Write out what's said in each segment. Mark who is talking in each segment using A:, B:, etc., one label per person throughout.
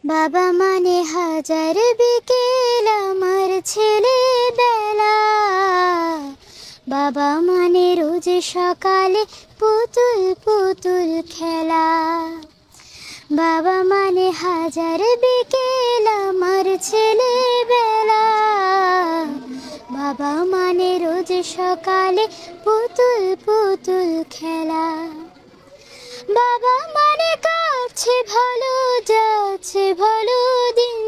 A: বাবা মানে হাজার বিকেল আমার ছেলেবেলা, বাবা মানে রোজ সকালে পুতুল পুতুল খেলা। বাবা মানে হাজার বিকেল আমার ছেলেবেলা, বাবা মানে রোজ সকালে পুতুল পুতুল খেলা। বাবা মানে কাটছে ভালো যাচ্ছে ভালো দিন,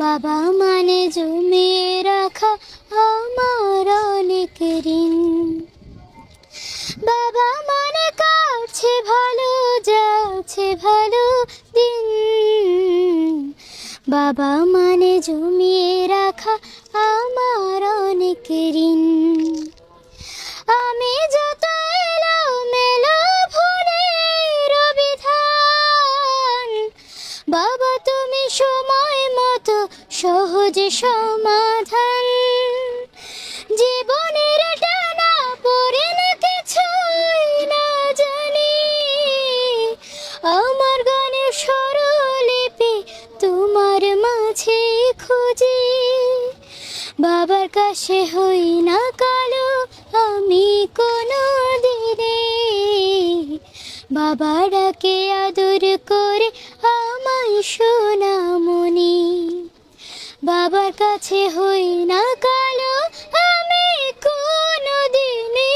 A: বাবা মানে জমিয়ে রাখা আমার অনেক ঋণ। বাবা মানে কাটছে ভালো যাচ্ছে ভালো দিন, বাবা মানে জমিয়ে রাখা আমার অনেক ঋণ। আমি যত এলোমেলো ভুলের বিধান, বাবা তুমি সময় মতো সহজ সমাধান। জীবনের টানা পড়েন কিছুই না জানি, আমার গানের স্বরলিপি তোমার মাঝে খুঁজি। বাবার কাছে হই না কালো আমি কোনো দিনে, বাবা ডাকে আদর করে আমায় সোনামণি। বাবার কাছে হই না কালো আমি কোনো দিনে,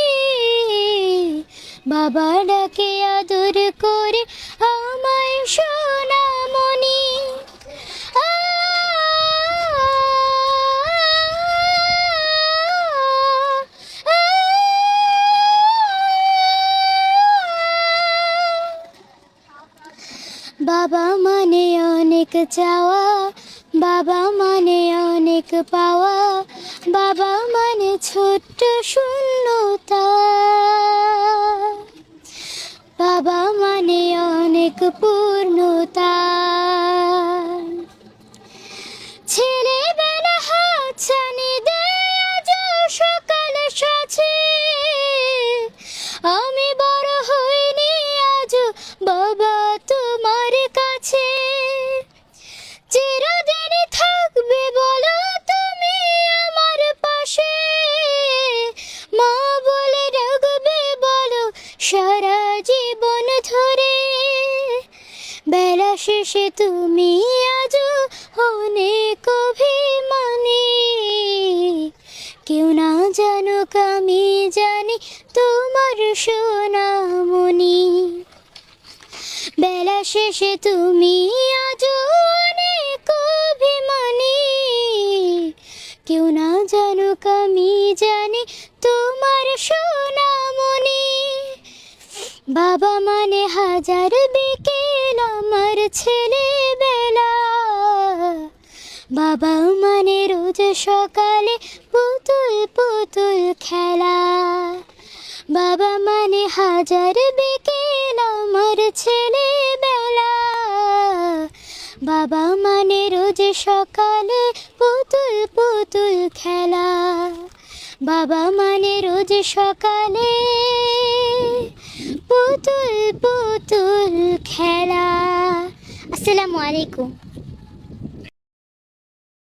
A: বাবা ডাকে আদর করে আমায় সোনামণি। বাবা মানে অনেক চাওয়া, বাবা মানে অনেক পাওয়া, বাবা মানে ছোট্ট শূন্যতা। বাবা মানে অনেক পূর্ণতা। ছেলেবেলা হাতছানি দেয়া যাও সকালে সাথে, আমি বড় হইনি আজও বাবা তোমার কাছে। চিরদিনই থাকবে বলো তুমি আমার পাশে, মা বলে রাখবে বলো সারা জীবন ধরে। বেলা শেষে তুমি আজও অনেক অভিমানী, কেউ না জানুক আমি জানি তোমার সোনামণি। বেলা শেষে তুমি আজও অনেক অভিমানী, কেউ না জানুক আমি জানি তোমার সোনামণি। বাবা মানে হাজার বিকেল আমার ছেলেবেলা, বাবা মানে রোজ সকালে পুতুল পুতুল খেলা। বাবা মানে হাজার বিকেল আমার ছেলেবেলা, বাবা মানে রোজ সকালে পুতুল পুতুল খেলা। বাবা মানে রোজ সকালে পুতুল পুতুল খেলা। আসসালামু আলাইকুম।